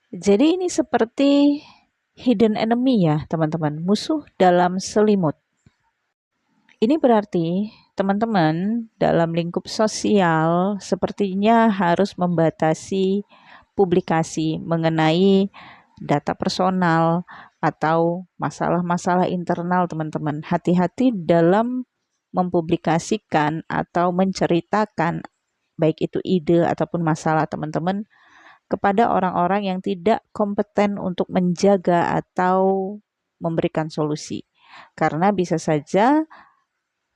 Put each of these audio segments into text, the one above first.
Jadi ini seperti hidden enemy ya teman-teman, musuh dalam selimut. Ini berarti teman-teman dalam lingkup sosial sepertinya harus membatasi publikasi mengenai data personal atau masalah-masalah internal teman-teman. Hati-hati dalam mempublikasikan atau menceritakan baik itu ide ataupun masalah teman-teman kepada orang-orang yang tidak kompeten untuk menjaga atau memberikan solusi. Karena bisa saja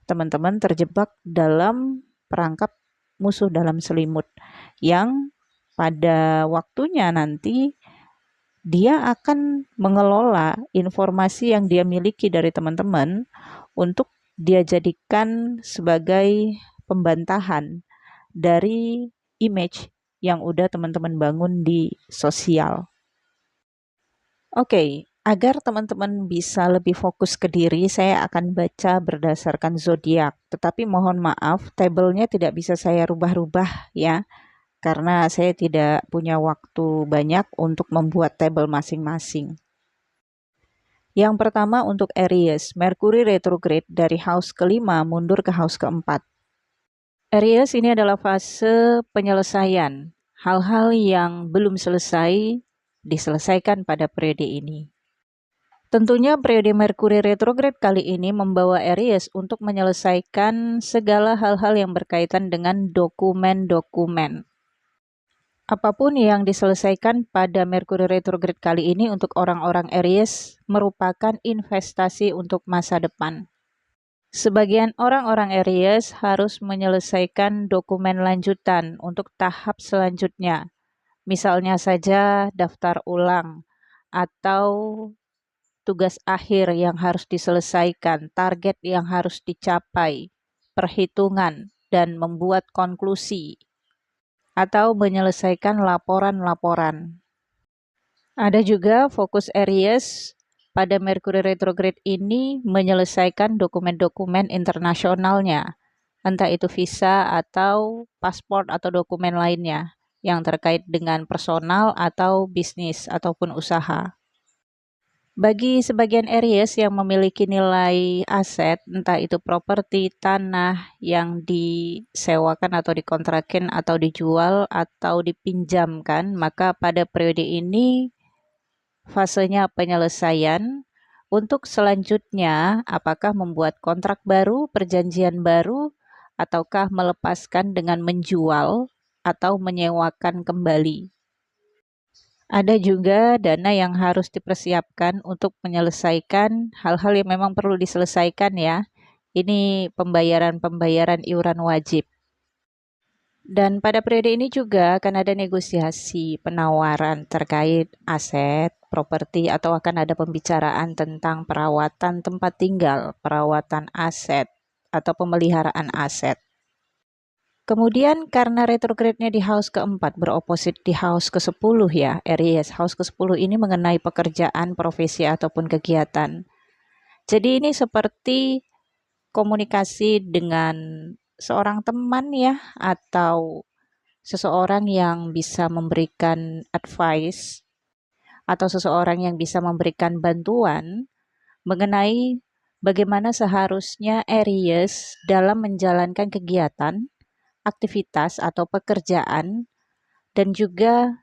teman-teman terjebak dalam perangkap musuh dalam selimut yang pada waktunya nanti dia akan mengelola informasi yang dia miliki dari teman-teman untuk dia jadikan sebagai pembantahan dari image yang udah teman-teman bangun di sosial. Oke, agar teman-teman bisa lebih fokus ke diri, saya akan baca berdasarkan zodiak. Tetapi mohon maaf, tabelnya tidak bisa saya rubah-rubah ya, karena saya tidak punya waktu banyak untuk membuat tabel masing-masing. Yang pertama untuk Aries, Merkuri retrograde dari house kelima mundur ke house keempat. Aries ini adalah fase penyelesaian. Hal-hal yang belum selesai diselesaikan pada periode ini. Tentunya periode Merkuri retrograde kali ini membawa Aries untuk menyelesaikan segala hal-hal yang berkaitan dengan dokumen-dokumen. Apapun yang diselesaikan pada Merkuri retrograde kali ini untuk orang-orang Aries merupakan investasi untuk masa depan. Sebagian orang-orang Aries harus menyelesaikan dokumen lanjutan untuk tahap selanjutnya. Misalnya saja daftar ulang atau tugas akhir yang harus diselesaikan, target yang harus dicapai, perhitungan, dan membuat konklusi, atau menyelesaikan laporan-laporan. Ada juga fokus Aries pada Merkuri retrograde ini menyelesaikan dokumen-dokumen internasionalnya, entah itu visa atau paspor atau dokumen lainnya yang terkait dengan personal atau bisnis ataupun usaha. Bagi sebagian Aries yang memiliki nilai aset, entah itu properti, tanah yang disewakan atau dikontrakin atau dijual atau dipinjamkan, maka pada periode ini fasenya penyelesaian. Untuk selanjutnya, apakah membuat kontrak baru, perjanjian baru, ataukah melepaskan dengan menjual atau menyewakan kembali. Ada juga dana yang harus dipersiapkan untuk menyelesaikan hal-hal yang memang perlu diselesaikan ya. Ini pembayaran-pembayaran iuran wajib. Dan pada periode ini juga akan ada negosiasi penawaran terkait aset, properti, atau akan ada pembicaraan tentang perawatan tempat tinggal, perawatan aset, atau pemeliharaan aset. Kemudian karena retrograde-nya di house keempat beroposit di house ke-10 ya, Aries. House ke-10 ini mengenai pekerjaan, profesi, ataupun kegiatan. Jadi ini seperti komunikasi dengan seorang teman ya, atau seseorang yang bisa memberikan advice, atau seseorang yang bisa memberikan bantuan mengenai bagaimana seharusnya Aries dalam menjalankan kegiatan, aktivitas atau pekerjaan, dan juga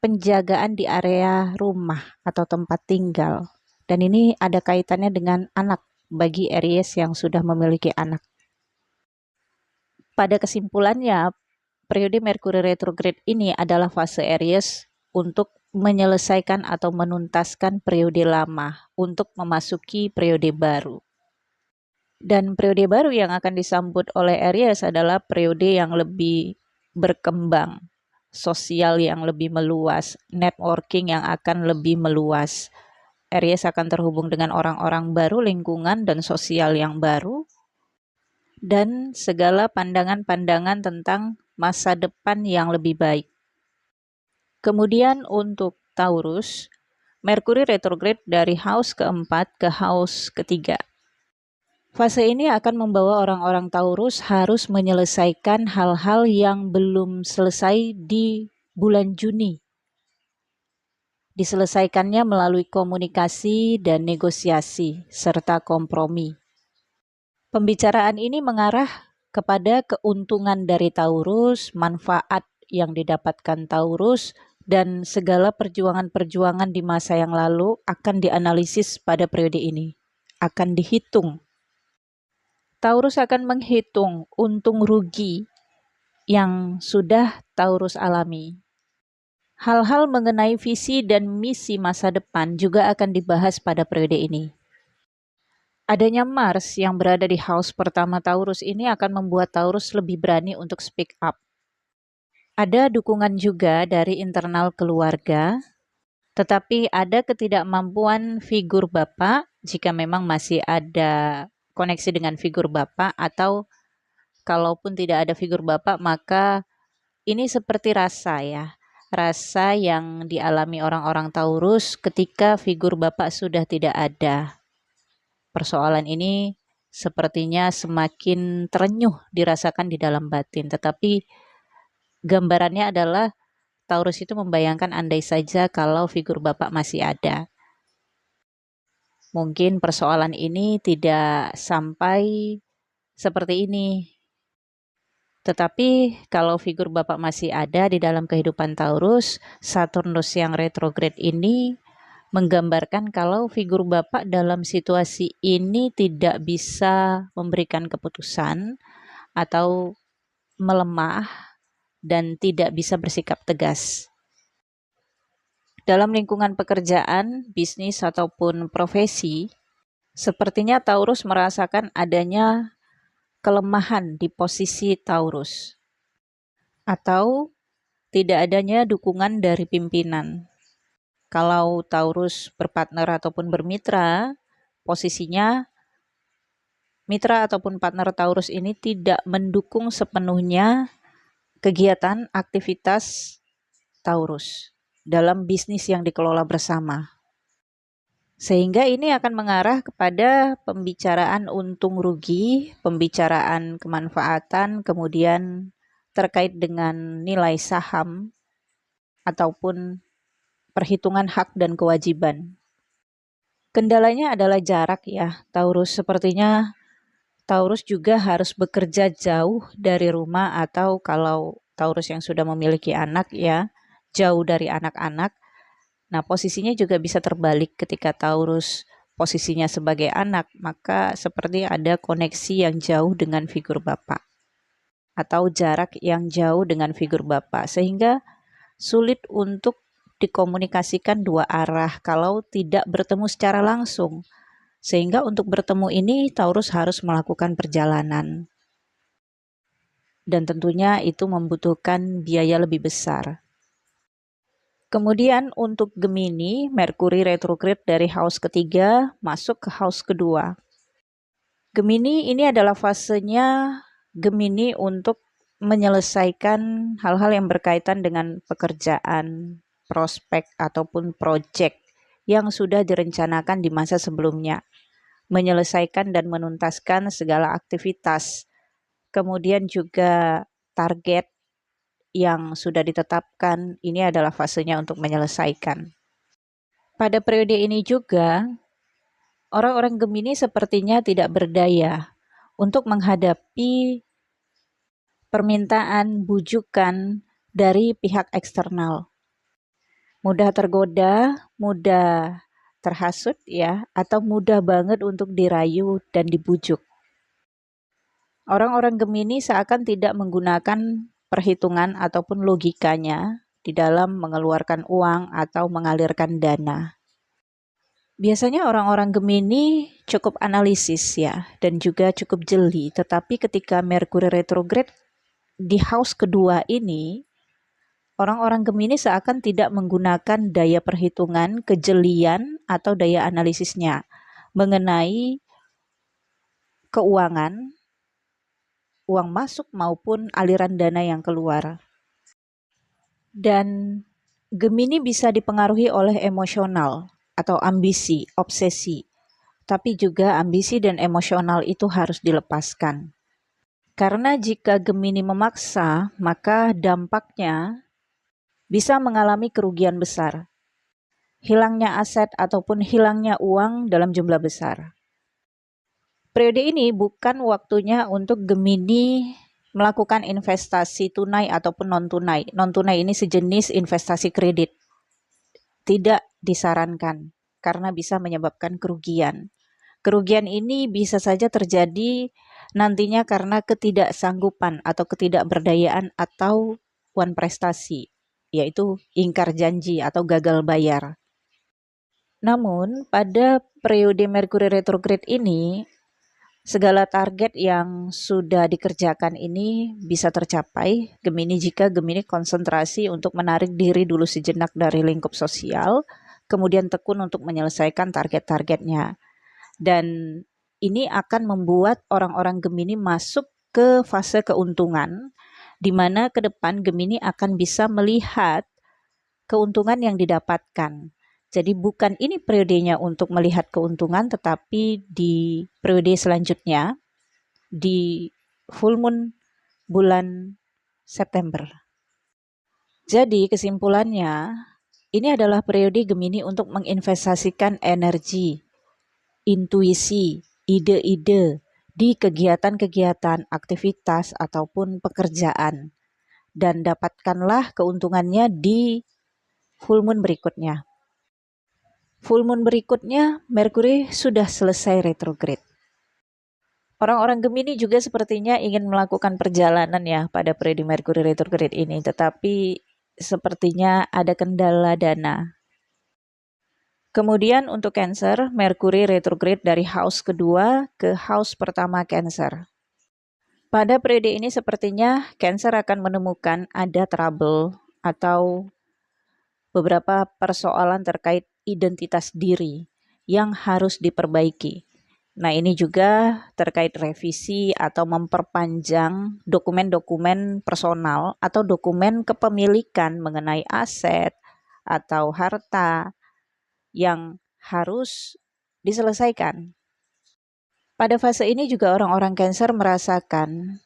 penjagaan di area rumah atau tempat tinggal. Dan ini ada kaitannya dengan anak bagi Aries yang sudah memiliki anak. Pada kesimpulannya, periode Merkuri retrograde ini adalah fase Aries untuk menyelesaikan atau menuntaskan periode lama untuk memasuki periode baru. Dan periode baru yang akan disambut oleh Aries adalah periode yang lebih berkembang, sosial yang lebih meluas, networking yang akan lebih meluas. Aries akan terhubung dengan orang-orang baru, lingkungan dan sosial yang baru, dan segala pandangan-pandangan tentang masa depan yang lebih baik. Kemudian untuk Taurus, Merkuri retrograde dari house keempat ke house ketiga. Fase ini akan membawa orang-orang Taurus harus menyelesaikan hal-hal yang belum selesai di bulan Juni. Diselesaikannya melalui komunikasi dan negosiasi, serta kompromi. Pembicaraan ini mengarah kepada keuntungan dari Taurus, manfaat yang didapatkan Taurus, dan segala perjuangan-perjuangan di masa yang lalu akan dianalisis pada periode ini, akan dihitung. Taurus akan menghitung untung rugi yang sudah Taurus alami. Hal-hal mengenai visi dan misi masa depan juga akan dibahas pada periode ini. Adanya Mars yang berada di house pertama Taurus ini akan membuat Taurus lebih berani untuk speak up. Ada dukungan juga dari internal keluarga, tetapi ada ketidakmampuan figur bapak jika memang masih ada koneksi dengan figur bapak, atau kalaupun tidak ada figur bapak, maka ini seperti rasa ya. Rasa yang dialami orang-orang Taurus ketika figur bapak sudah tidak ada. Persoalan ini sepertinya semakin terenyuh dirasakan di dalam batin. Tetapi gambarannya adalah Taurus itu membayangkan andai saja kalau figur bapak masih ada. Mungkin persoalan ini tidak sampai seperti ini. Tetapi kalau figur bapak masih ada di dalam kehidupan Taurus, Saturnus yang retrograde ini menggambarkan kalau figur bapak dalam situasi ini tidak bisa memberikan keputusan atau melemah dan tidak bisa bersikap tegas. Dalam lingkungan pekerjaan, bisnis ataupun profesi, sepertinya Taurus merasakan adanya kelemahan di posisi Taurus, atau tidak adanya dukungan dari pimpinan. Kalau Taurus berpartner ataupun bermitra, posisinya mitra ataupun partner Taurus ini tidak mendukung sepenuhnya kegiatan aktivitas Taurus dalam bisnis yang dikelola bersama. Sehingga ini akan mengarah kepada pembicaraan untung rugi, pembicaraan kemanfaatan, kemudian terkait dengan nilai saham ataupun perhitungan hak dan kewajiban. Kendalanya adalah jarak ya. Taurus sepertinya Taurus juga harus bekerja jauh dari rumah, atau kalau Taurus yang sudah memiliki anak ya, jauh dari anak-anak. Nah, posisinya juga bisa terbalik ketika Taurus posisinya sebagai anak, maka seperti ada koneksi yang jauh dengan figur bapak atau jarak yang jauh dengan figur bapak, sehingga sulit untuk dikomunikasikan dua arah kalau tidak bertemu secara langsung. Sehingga untuk bertemu ini Taurus harus melakukan perjalanan. Dan tentunya itu membutuhkan biaya lebih besar. Kemudian untuk Gemini, Merkuri retrograde dari house ketiga masuk ke house kedua. Gemini ini adalah fasenya Gemini untuk menyelesaikan hal-hal yang berkaitan dengan pekerjaan, prospek ataupun proyek yang sudah direncanakan di masa sebelumnya. Menyelesaikan dan menuntaskan segala aktivitas. Kemudian juga target yang sudah ditetapkan, ini adalah fasenya untuk menyelesaikan. Pada periode ini juga, orang-orang Gemini sepertinya tidak berdaya untuk menghadapi permintaan bujukan dari pihak eksternal. Mudah tergoda, mudah terhasut ya, atau mudah banget untuk dirayu dan dibujuk. Orang-orang Gemini seakan tidak menggunakan perhitungan ataupun logikanya di dalam mengeluarkan uang atau mengalirkan dana. Biasanya orang-orang Gemini cukup analisis ya, dan juga cukup jeli, tetapi ketika Merkuri retrograde di house kedua ini, orang-orang Gemini seakan tidak menggunakan daya perhitungan, kejelian, atau daya analisisnya mengenai keuangan, uang masuk maupun aliran dana yang keluar. Dan Gemini bisa dipengaruhi oleh emosional atau ambisi, obsesi. Tapi juga ambisi dan emosional itu harus dilepaskan. Karena jika Gemini memaksa, maka dampaknya bisa mengalami kerugian besar. hilangnya aset ataupun hilangnya uang dalam jumlah besar. Periode ini bukan waktunya untuk Gemini melakukan investasi tunai ataupun non-tunai. Non-tunai ini sejenis investasi kredit. Tidak disarankan karena bisa menyebabkan kerugian. Kerugian ini bisa saja terjadi nantinya karena ketidaksanggupan atau ketidakberdayaan atau wan prestasi, yaitu ingkar janji atau gagal bayar. Namun, pada periode Merkuri retrograde ini, segala target yang sudah dikerjakan ini bisa tercapai Gemini jika Gemini konsentrasi untuk menarik diri dulu sejenak dari lingkup sosial, kemudian tekun untuk menyelesaikan target-targetnya. Dan ini akan membuat orang-orang Gemini masuk ke fase keuntungan, di mana ke depan Gemini akan bisa melihat keuntungan yang didapatkan. Jadi bukan ini periodenya untuk melihat keuntungan, tetapi di periode selanjutnya, di full moon bulan September. Jadi kesimpulannya, ini adalah periode Gemini untuk menginvestasikan energi, intuisi, ide-ide di kegiatan-kegiatan, aktivitas, ataupun pekerjaan. Dan dapatkanlah keuntungannya di full moon berikutnya. Full moon berikutnya, Merkuri sudah selesai retrograde. Orang-orang Gemini juga sepertinya ingin melakukan perjalanan ya pada periode Merkuri retrograde ini, tetapi sepertinya ada kendala dana. Kemudian untuk Cancer, Merkuri retrograde dari house kedua ke house pertama Cancer. Pada periode ini sepertinya Cancer akan menemukan ada trouble atau beberapa persoalan terkait identitas diri yang harus diperbaiki. Nah, ini juga terkait revisi atau memperpanjang dokumen-dokumen personal atau dokumen kepemilikan mengenai aset atau harta yang harus diselesaikan. Pada fase ini juga orang-orang Cancer merasakan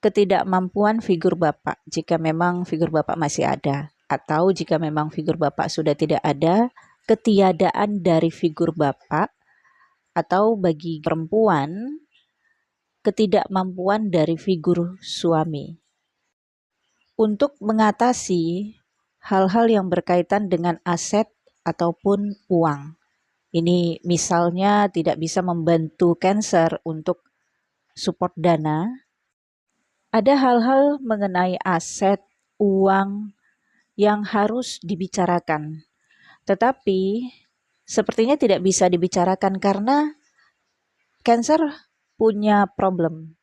ketidakmampuan figur bapak jika memang figur bapak masih ada. Atau jika memang figur bapak sudah tidak ada, ketiadaan dari figur bapak, atau bagi perempuan, ketidakmampuan dari figur suami. Untuk mengatasi hal-hal yang berkaitan dengan aset ataupun uang. Ini misalnya tidak bisa membantu Cancer untuk support dana. Ada hal-hal mengenai aset, uang, yang harus dibicarakan. Tetapi sepertinya tidak bisa dibicarakan karena Cancer punya problem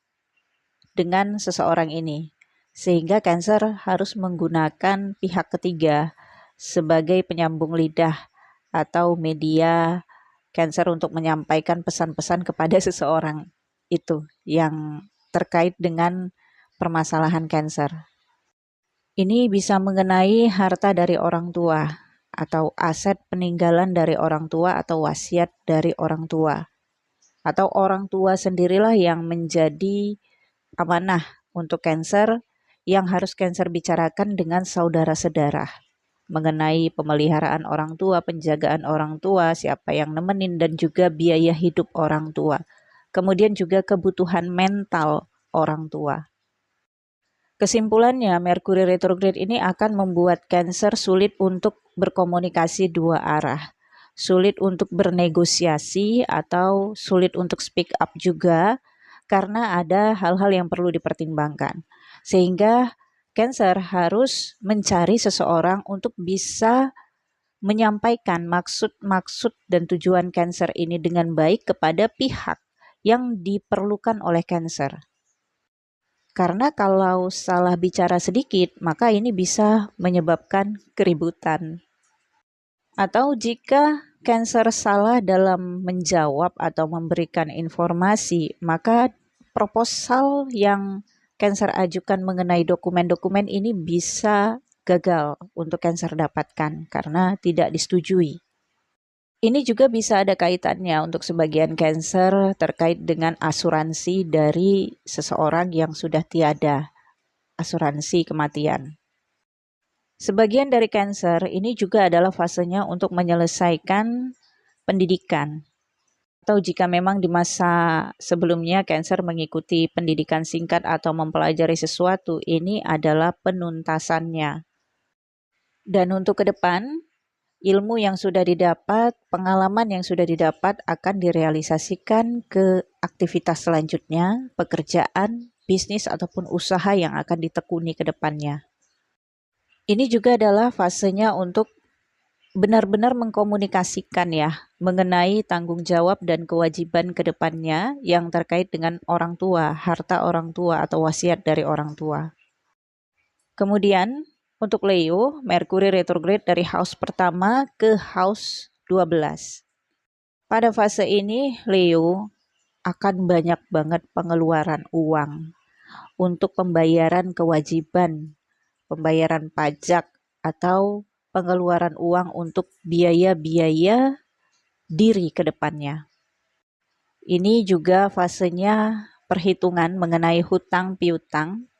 dengan seseorang ini. Sehingga Cancer harus menggunakan pihak ketiga sebagai penyambung lidah atau media Cancer untuk menyampaikan pesan-pesan kepada seseorang itu yang terkait dengan permasalahan Cancer. Ini bisa mengenai harta dari orang tua atau aset peninggalan dari orang tua atau wasiat dari orang tua. Atau orang tua sendirilah yang menjadi amanah untuk Cancer yang harus Cancer bicarakan dengan saudara sedarah. Mengenai pemeliharaan orang tua, penjagaan orang tua, siapa yang nemenin dan juga biaya hidup orang tua. Kemudian juga kebutuhan mental orang tua. Kesimpulannya, Merkuri retrograde ini akan membuat Cancer sulit untuk berkomunikasi dua arah, sulit untuk bernegosiasi atau sulit untuk speak up juga karena ada hal-hal yang perlu dipertimbangkan. Sehingga Cancer harus mencari seseorang untuk bisa menyampaikan maksud-maksud dan tujuan Cancer ini dengan baik kepada pihak yang diperlukan oleh Cancer. Karena kalau salah bicara sedikit, maka ini bisa menyebabkan keributan. Atau jika Cancer salah dalam menjawab atau memberikan informasi, maka proposal yang Cancer ajukan mengenai dokumen-dokumen ini bisa gagal untuk Cancer dapatkan karena tidak disetujui. Ini juga bisa ada kaitannya untuk sebagian Cancer terkait dengan asuransi dari seseorang yang sudah tiada, asuransi kematian. Sebagian dari Cancer ini juga adalah fasenya untuk menyelesaikan pendidikan. Atau jika memang di masa sebelumnya Cancer mengikuti pendidikan singkat atau mempelajari sesuatu, ini adalah penuntasannya. Dan untuk ke depan, ilmu yang sudah didapat, pengalaman yang sudah didapat akan direalisasikan ke aktivitas selanjutnya, pekerjaan, bisnis, ataupun usaha yang akan ditekuni ke depannya. Ini juga adalah fasenya untuk benar-benar mengkomunikasikan ya, mengenai tanggung jawab dan kewajiban ke depannya yang terkait dengan orang tua, harta orang tua atau wasiat dari orang tua. Kemudian untuk Leo, Merkuri retrograde dari house pertama ke house 12. Pada fase ini Leo akan banyak banget pengeluaran uang untuk pembayaran kewajiban, pembayaran pajak, atau pengeluaran uang untuk biaya-biaya diri ke depannya. Ini juga fasenya perhitungan mengenai hutang piutang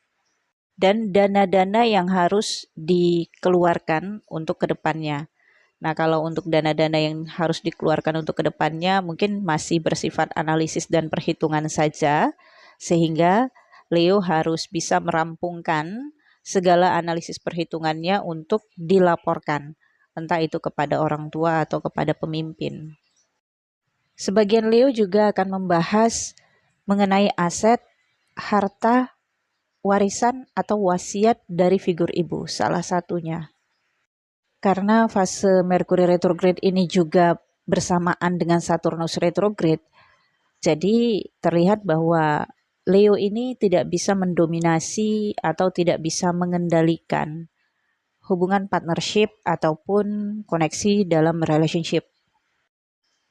dan dana-dana yang harus dikeluarkan untuk ke depannya. Nah, kalau untuk dana-dana yang harus dikeluarkan untuk ke depannya mungkin masih bersifat analisis dan perhitungan saja, sehingga Leo harus bisa merampungkan segala analisis perhitungannya untuk dilaporkan, entah itu kepada orang tua atau kepada pemimpin. Sebagian Leo juga akan membahas mengenai aset, harta, warisan atau wasiat dari figur ibu, salah satunya. Karena fase Merkuri retrograde ini juga bersamaan dengan Saturnus retrograde, jadi terlihat bahwa Leo ini tidak bisa mendominasi atau tidak bisa mengendalikan hubungan partnership ataupun koneksi dalam relationship.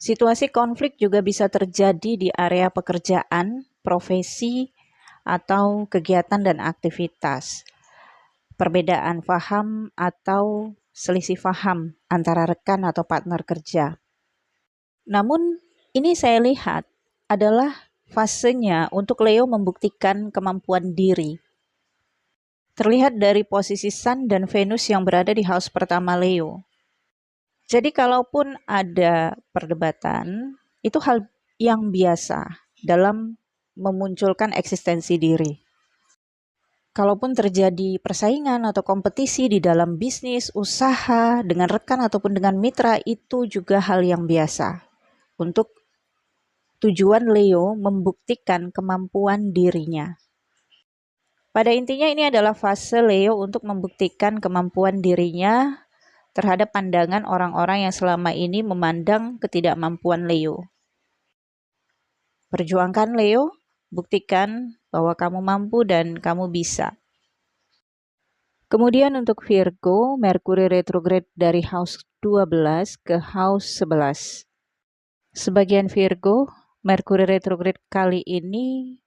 Situasi konflik juga bisa terjadi di area pekerjaan, profesi, atau kegiatan dan aktivitas. Perbedaan paham atau selisih paham antara rekan atau partner kerja. Namun ini saya lihat adalah fasenya untuk Leo membuktikan kemampuan diri. Terlihat dari posisi Sun dan Venus yang berada di house pertama Leo. Jadi kalaupun ada perdebatan, itu hal yang biasa dalam memunculkan eksistensi diri. Kalaupun terjadi persaingan atau kompetisi di dalam bisnis, usaha, dengan rekan ataupun dengan mitra, itu juga hal yang biasa. Untuk tujuan Leo membuktikan kemampuan dirinya. Pada intinya ini adalah fase Leo untuk membuktikan kemampuan dirinya terhadap pandangan orang-orang yang selama ini memandang ketidakmampuan Leo. Perjuangkan Leo, buktikan bahwa kamu mampu dan kamu bisa. Kemudian untuk Virgo, Merkuri retrograde dari house 12 ke house 11. Sebagian Virgo, Merkuri retrograde kali ini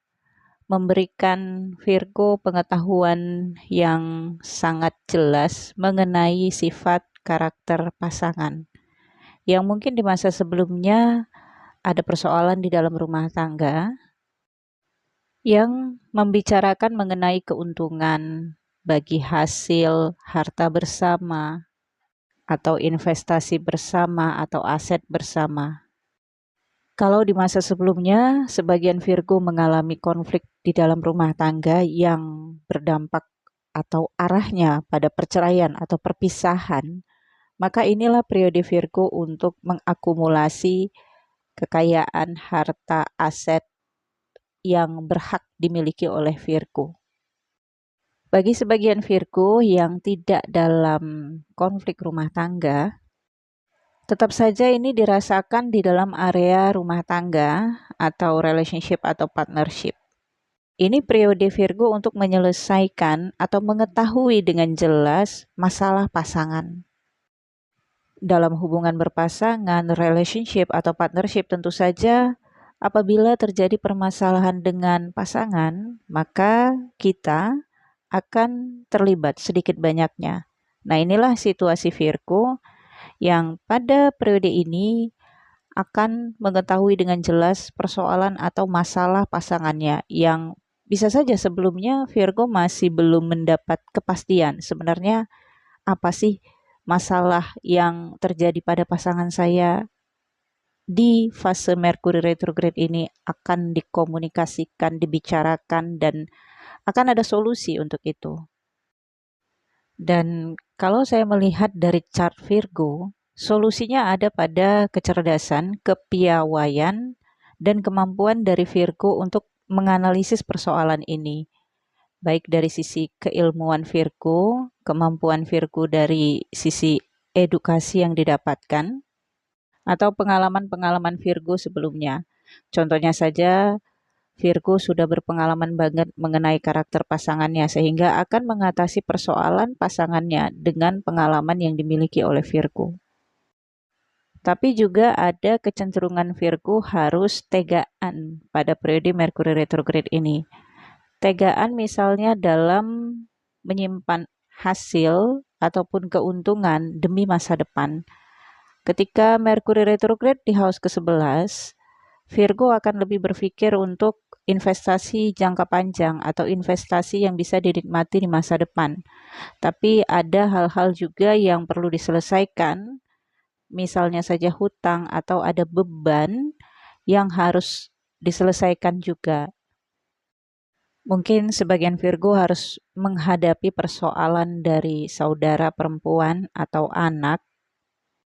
memberikan Virgo pengetahuan yang sangat jelas mengenai sifat karakter pasangan. Yang mungkin di masa sebelumnya ada persoalan di dalam rumah tangga yang membicarakan mengenai keuntungan bagi hasil harta bersama atau investasi bersama atau aset bersama. Kalau di masa sebelumnya sebagian Virgo mengalami konflik di dalam rumah tangga yang berdampak atau arahnya pada perceraian atau perpisahan, maka inilah periode Virgo untuk mengakumulasi kekayaan harta aset yang berhak dimiliki oleh Virgo. Bagi sebagian Virgo yang tidak dalam konflik rumah tangga, tetap saja ini dirasakan di dalam area rumah tangga atau relationship atau partnership. Ini periode Virgo untuk menyelesaikan atau mengetahui dengan jelas masalah pasangan. Dalam hubungan berpasangan, relationship atau partnership tentu saja apabila terjadi permasalahan dengan pasangan, maka kita akan terlibat sedikit banyaknya. Nah, inilah situasi Virgo yang pada periode ini akan mengetahui dengan jelas persoalan atau masalah pasangannya yang bisa saja sebelumnya Virgo masih belum mendapat kepastian sebenarnya apa sih masalah yang terjadi pada pasangan saya di fase Merkuri retrograde ini, akan dikomunikasikan, dibicarakan, dan akan ada solusi untuk itu. Dan kalau saya melihat dari chart Virgo, solusinya ada pada kecerdasan, kepiawaian, dan kemampuan dari Virgo untuk menganalisis persoalan ini. Baik dari sisi keilmuan Virgo, kemampuan Virgo dari sisi edukasi yang didapatkan, atau pengalaman-pengalaman Virgo sebelumnya. Contohnya saja, Virgo sudah berpengalaman banget mengenai karakter pasangannya sehingga akan mengatasi persoalan pasangannya dengan pengalaman yang dimiliki oleh Virgo. Tapi juga ada kecenderungan Virgo harus tegaan pada periode Mercury retrograde ini. Tegaan misalnya dalam menyimpan hasil ataupun keuntungan demi masa depan. Ketika Mercury retrograde di house ke-11, Virgo akan lebih berpikir untuk investasi jangka panjang atau investasi yang bisa dinikmati di masa depan. Tapi ada hal-hal juga yang perlu diselesaikan, misalnya saja hutang atau ada beban yang harus diselesaikan juga. Mungkin sebagian Virgo harus menghadapi persoalan dari saudara perempuan atau anak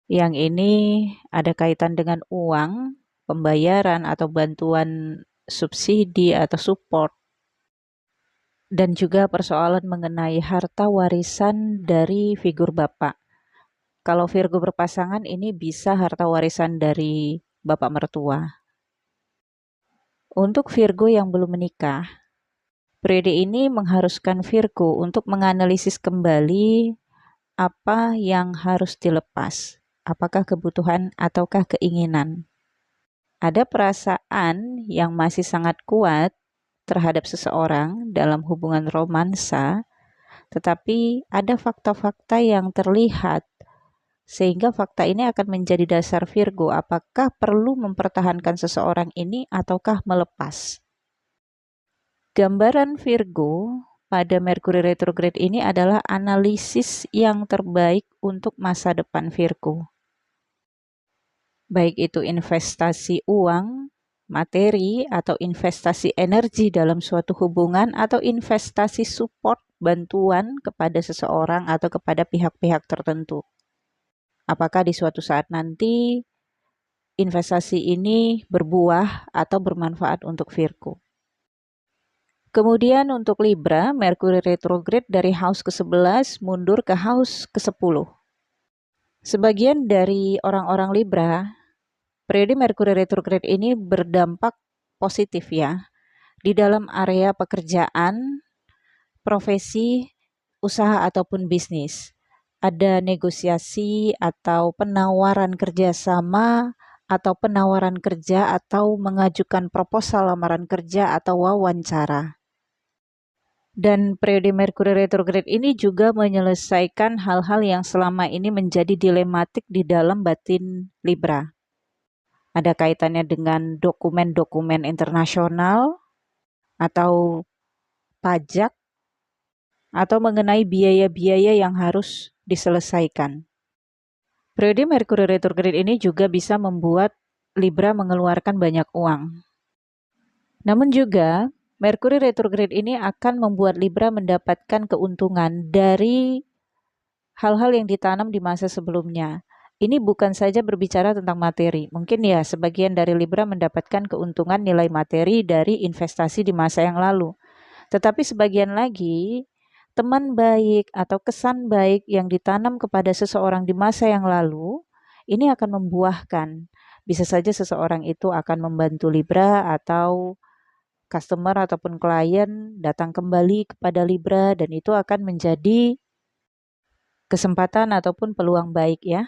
yang ini ada kaitan dengan uang, pembayaran atau bantuan subsidi atau support, dan juga persoalan mengenai harta warisan dari figur bapak. Kalau Virgo berpasangan ini bisa harta warisan dari bapak mertua. Untuk Virgo yang belum menikah, periode ini mengharuskan Virgo untuk menganalisis kembali apa yang harus dilepas, apakah kebutuhan ataukah keinginan. Ada perasaan yang masih sangat kuat terhadap seseorang dalam hubungan romansa, tetapi ada fakta-fakta yang terlihat sehingga fakta ini akan menjadi dasar Virgo apakah perlu mempertahankan seseorang ini ataukah melepas. Gambaran Virgo pada Mercury retrograde ini adalah analisis yang terbaik untuk masa depan Virgo. Baik itu investasi uang, materi, atau investasi energi dalam suatu hubungan, atau investasi support, bantuan kepada seseorang atau kepada pihak-pihak tertentu. Apakah di suatu saat nanti investasi ini berbuah atau bermanfaat untuk Virgo. Kemudian untuk Libra, Mercury retrograde dari house ke-11 mundur ke house ke-10. Sebagian dari orang-orang Libra, periode Mercury retrograde ini berdampak positif ya di dalam area pekerjaan, profesi, usaha ataupun bisnis. Ada negosiasi atau penawaran kerjasama atau penawaran kerja atau mengajukan proposal lamaran kerja atau wawancara. Dan periode Mercury retrograde ini juga menyelesaikan hal-hal yang selama ini menjadi dilematik di dalam batin Libra. Ada kaitannya dengan dokumen-dokumen internasional atau pajak atau mengenai biaya-biaya yang harus diselesaikan. Periode Mercury retrograde ini juga bisa membuat Libra mengeluarkan banyak uang. Namun juga Mercury retrograde ini akan membuat Libra mendapatkan keuntungan dari hal-hal yang ditanam di masa sebelumnya. Ini bukan saja berbicara tentang materi. Mungkin ya sebagian dari Libra mendapatkan keuntungan nilai materi dari investasi di masa yang lalu. Tetapi sebagian lagi, teman baik atau kesan baik yang ditanam kepada seseorang di masa yang lalu, ini akan membuahkan. Bisa saja seseorang itu akan membantu Libra atau customer ataupun klien datang kembali kepada Libra dan itu akan menjadi kesempatan ataupun peluang baik ya.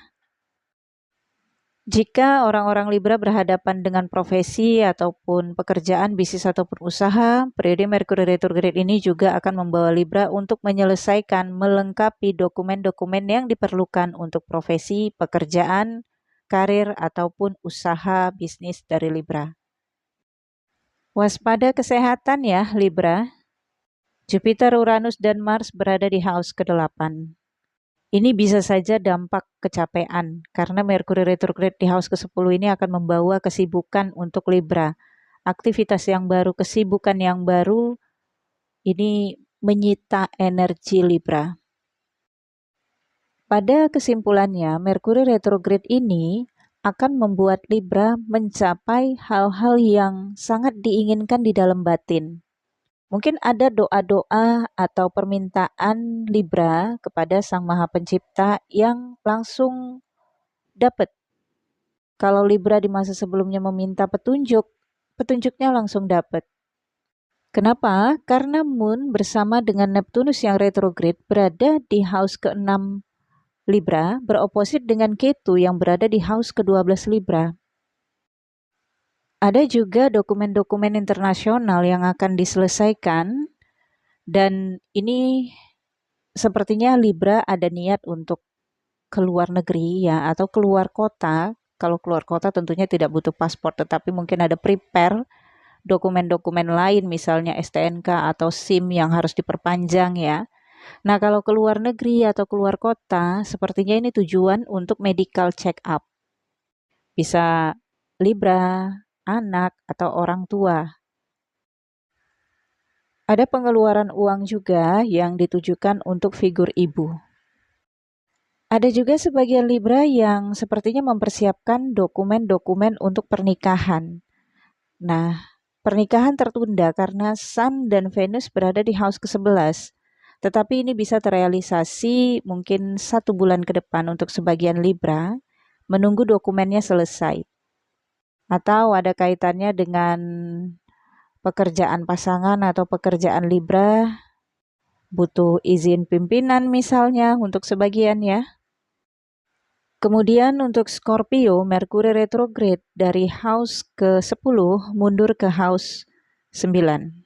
Jika orang-orang Libra berhadapan dengan profesi ataupun pekerjaan, bisnis ataupun usaha, periode Mercury retrograde ini juga akan membawa Libra untuk menyelesaikan, melengkapi dokumen-dokumen yang diperlukan untuk profesi, pekerjaan, karir ataupun usaha bisnis dari Libra. Waspada kesehatan ya Libra. Jupiter, Uranus, dan Mars berada di house ke-8. Ini bisa saja dampak kecapean, karena Merkuri retrograde di house ke-10 ini akan membawa kesibukan untuk Libra. Aktivitas yang baru, kesibukan yang baru, ini menyita energi Libra. Pada kesimpulannya, Merkuri retrograde ini akan membuat Libra mencapai hal-hal yang sangat diinginkan di dalam batin. Mungkin ada doa-doa atau permintaan Libra kepada Sang Maha Pencipta yang langsung dapat. Kalau Libra di masa sebelumnya meminta petunjuk, petunjuknya langsung dapat. Kenapa? Karena Moon bersama dengan Neptunus yang retrograde berada di house ke-6 Libra, beroposit dengan Ketu yang berada di house ke-12 Libra. Ada juga dokumen-dokumen internasional yang akan diselesaikan, dan ini sepertinya Libra ada niat untuk keluar negeri ya, atau keluar kota. Kalau keluar kota tentunya tidak butuh paspor, tetapi mungkin ada prepare dokumen-dokumen lain, misalnya STNK atau SIM yang harus diperpanjang ya. Nah, kalau keluar negeri atau keluar kota, sepertinya ini tujuan untuk medical check up. Bisa Libra, anak, atau orang tua. Ada pengeluaran uang juga yang ditujukan untuk figur ibu. Ada juga sebagian Libra yang sepertinya mempersiapkan dokumen-dokumen untuk pernikahan. Nah, pernikahan tertunda karena Sun dan Venus berada di house ke-11. Tetapi ini bisa terrealisasi mungkin 1 bulan ke depan untuk sebagian Libra, menunggu dokumennya selesai. Atau ada kaitannya dengan pekerjaan pasangan atau pekerjaan Libra, butuh izin pimpinan misalnya untuk sebagian ya. Kemudian untuk Scorpio, Merkuri retrograde dari house ke-10 mundur ke house 9.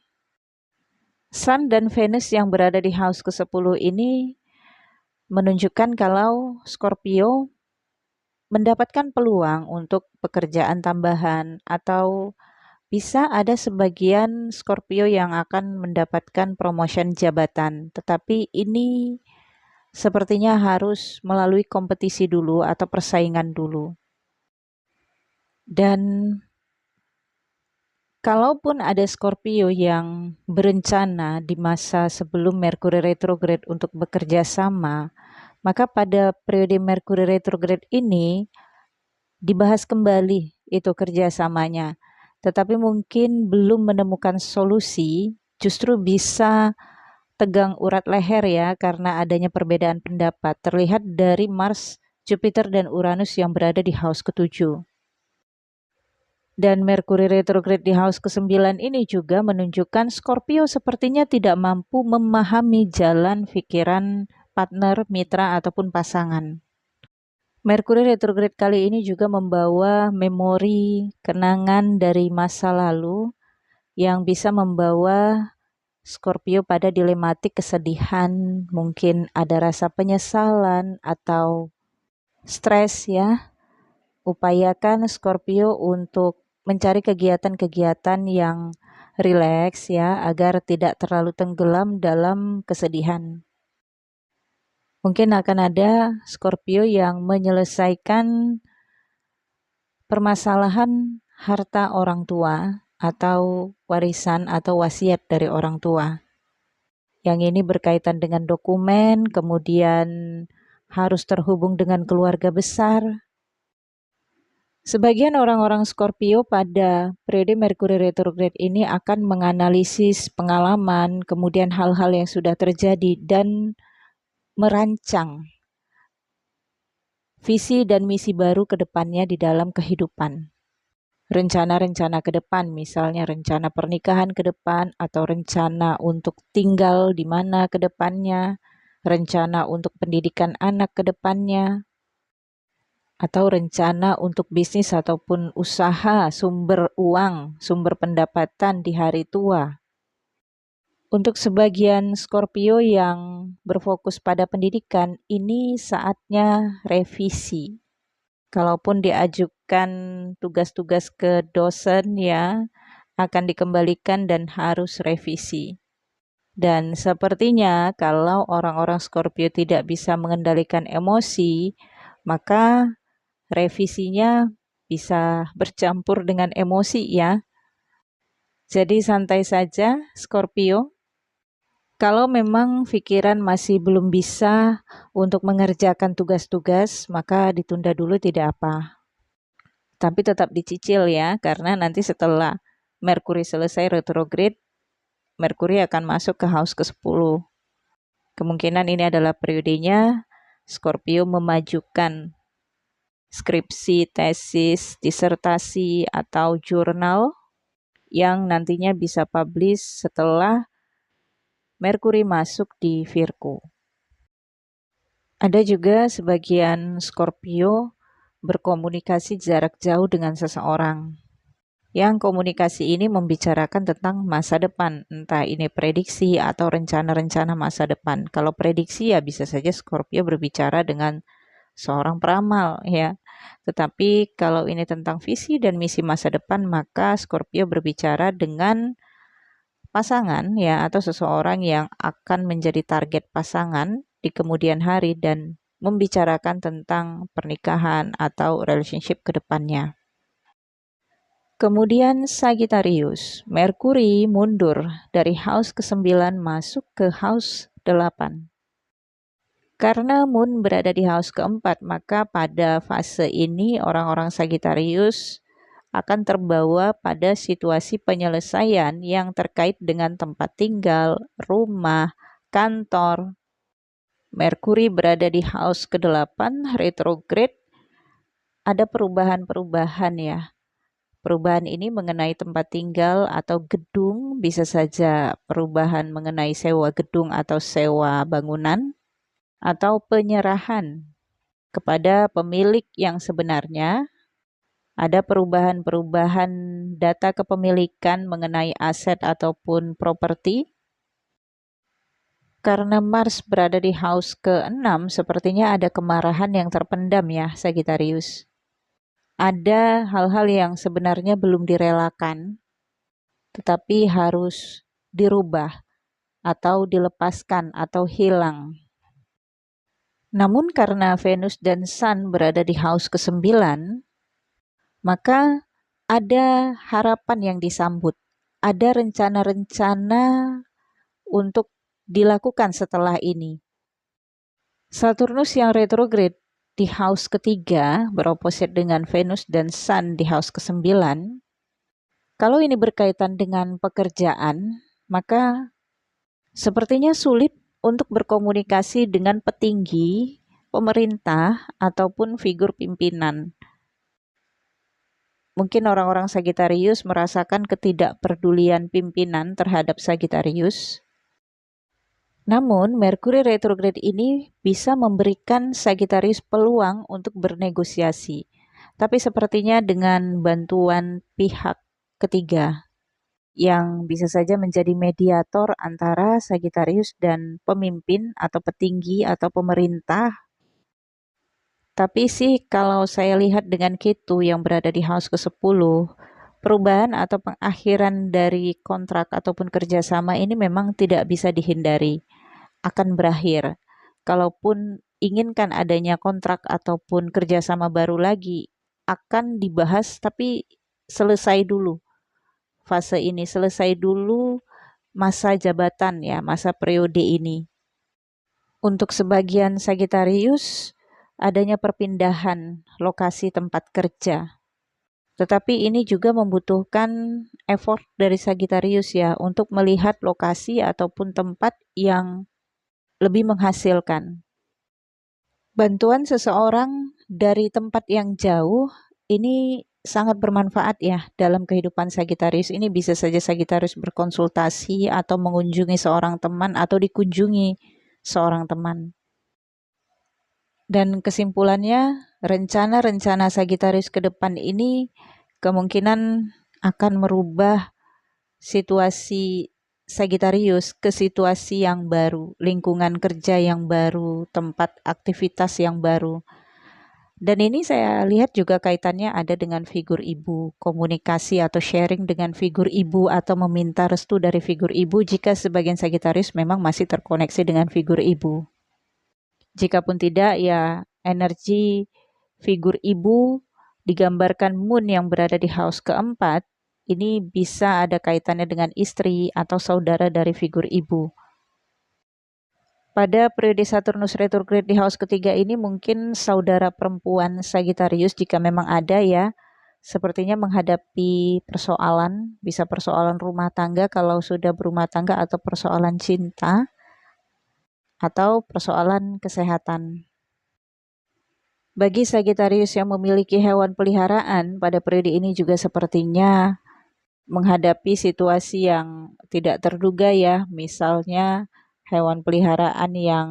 Sun dan Venus yang berada di house ke-10 ini menunjukkan kalau Scorpio mendapatkan peluang untuk pekerjaan tambahan, atau bisa ada sebagian Scorpio yang akan mendapatkan promotion jabatan. Tetapi ini sepertinya harus melalui kompetisi dulu atau persaingan dulu. Dan kalaupun ada Scorpio yang berencana di masa sebelum Merkuri retrograde untuk bekerja sama, maka pada periode Merkuri retrograde ini dibahas kembali itu kerjasamanya. Tetapi mungkin belum menemukan solusi, justru bisa tegang urat leher ya, karena adanya perbedaan pendapat. Terlihat dari Mars, Jupiter, dan Uranus yang berada di house ke-7. Dan Merkuri retrograde di house ke-9 ini juga menunjukkan Scorpio sepertinya tidak mampu memahami jalan pikiran partner, mitra, ataupun pasangan. Merkuri retrograde kali ini juga membawa memori kenangan dari masa lalu yang bisa membawa Scorpio pada dilematik kesedihan, mungkin ada rasa penyesalan atau stres ya. Upayakan Scorpio untuk mencari kegiatan-kegiatan yang rileks ya, agar tidak terlalu tenggelam dalam kesedihan. Mungkin akan ada Scorpio yang menyelesaikan permasalahan harta orang tua atau warisan atau wasiat dari orang tua. Yang ini berkaitan dengan dokumen, kemudian harus terhubung dengan keluarga besar. Sebagian orang-orang Scorpio pada periode Merkuri retrograde ini akan menganalisis pengalaman, kemudian hal-hal yang sudah terjadi, dan merancang visi dan misi baru ke depannya di dalam kehidupan. Rencana-rencana ke depan, misalnya rencana pernikahan ke depan, atau rencana untuk tinggal di mana ke depannya, rencana untuk pendidikan anak ke depannya, atau rencana untuk bisnis ataupun usaha, sumber uang, sumber pendapatan di hari tua. Untuk sebagian Scorpio yang berfokus pada pendidikan, ini saatnya revisi. Kalaupun diajukan tugas-tugas ke dosen ya, akan dikembalikan dan harus revisi. Dan sepertinya kalau orang-orang Scorpio tidak bisa mengendalikan emosi, maka revisinya bisa bercampur dengan emosi ya. Jadi santai saja Scorpio. Kalau memang pikiran masih belum bisa untuk mengerjakan tugas-tugas, maka ditunda dulu tidak apa. Tapi tetap dicicil ya, karena nanti setelah Merkuri selesai retrograde, Merkuri akan masuk ke house ke-10. Kemungkinan ini adalah periodenya Scorpio memajukan skripsi, tesis, disertasi, atau jurnal yang nantinya bisa publish setelah Merkuri masuk di Virgo. Ada juga sebagian Scorpio berkomunikasi jarak jauh dengan seseorang. Yang komunikasi ini membicarakan tentang masa depan, entah ini prediksi atau rencana-rencana masa depan. Kalau prediksi ya bisa saja Scorpio berbicara dengan seorang peramal ya. Tetapi kalau ini tentang visi dan misi masa depan, maka Scorpio berbicara dengan pasangan ya, atau seseorang yang akan menjadi target pasangan di kemudian hari dan membicarakan tentang pernikahan atau relationship ke depannya. Kemudian Sagittarius, Merkuri mundur dari house ke-9 masuk ke house 8. Karena Moon berada di house ke-4, maka pada fase ini orang-orang Sagittarius akan terbawa pada situasi penyelesaian yang terkait dengan tempat tinggal, rumah, kantor. Merkuri berada di house ke-8, retrograde, ada perubahan-perubahan ya. Perubahan ini mengenai tempat tinggal atau gedung, bisa saja perubahan mengenai sewa gedung atau sewa bangunan, atau penyerahan kepada pemilik yang sebenarnya. Ada perubahan-perubahan data kepemilikan mengenai aset ataupun properti. Karena Mars berada di house ke-6, sepertinya ada kemarahan yang terpendam ya, Sagittarius. Ada hal-hal yang sebenarnya belum direlakan, tetapi harus dirubah atau dilepaskan atau hilang. Namun karena Venus dan Sun berada di house ke-9, maka ada harapan yang disambut. Ada rencana-rencana untuk dilakukan setelah ini. Saturnus yang retrograde di house ketiga beroposit dengan Venus dan Sun di house ke-9. Kalau ini berkaitan dengan pekerjaan, maka sepertinya sulit untuk berkomunikasi dengan petinggi, pemerintah, ataupun figur pimpinan. Mungkin orang-orang Sagittarius merasakan ketidakpedulian pimpinan terhadap Sagittarius. Namun, Merkuri retrograde ini bisa memberikan Sagittarius peluang untuk bernegosiasi. Tapi sepertinya dengan bantuan pihak ketiga yang bisa saja menjadi mediator antara Sagittarius dan pemimpin atau petinggi atau pemerintah. Tapi sih kalau saya lihat dengan Ketu yang berada di house ke-10, perubahan atau pengakhiran dari kontrak ataupun kerjasama ini memang tidak bisa dihindari, akan berakhir. Kalaupun inginkan adanya kontrak ataupun kerjasama baru lagi, akan dibahas tapi selesai dulu. Fase ini selesai dulu masa jabatan ya, masa periode ini. Untuk sebagian Sagittarius, adanya perpindahan lokasi tempat kerja. Tetapi ini juga membutuhkan effort dari Sagittarius ya, untuk melihat lokasi ataupun tempat yang lebih menghasilkan. Bantuan seseorang dari tempat yang jauh ini sangat bermanfaat ya dalam kehidupan Sagittarius. Ini bisa saja Sagittarius berkonsultasi atau mengunjungi seorang teman atau dikunjungi seorang teman. Dan kesimpulannya, rencana-rencana Sagittarius ke depan ini kemungkinan akan merubah situasi Sagittarius ke situasi yang baru, lingkungan kerja yang baru, tempat aktivitas yang baru. Dan ini saya lihat juga kaitannya ada dengan figur ibu, komunikasi atau sharing dengan figur ibu atau meminta restu dari figur ibu jika sebagian Sagittarius memang masih terkoneksi dengan figur ibu. Jikapun tidak, ya energi figur ibu digambarkan moon yang berada di house keempat, ini bisa ada kaitannya dengan istri atau saudara dari figur ibu. Pada periode Saturnus retrograde di house ketiga ini mungkin saudara perempuan Sagittarius jika memang ada ya, sepertinya menghadapi persoalan, bisa persoalan rumah tangga kalau sudah berumah tangga atau persoalan cinta atau persoalan kesehatan. Bagi Sagittarius yang memiliki hewan peliharaan pada periode ini juga sepertinya menghadapi situasi yang tidak terduga ya, misalnya hewan peliharaan yang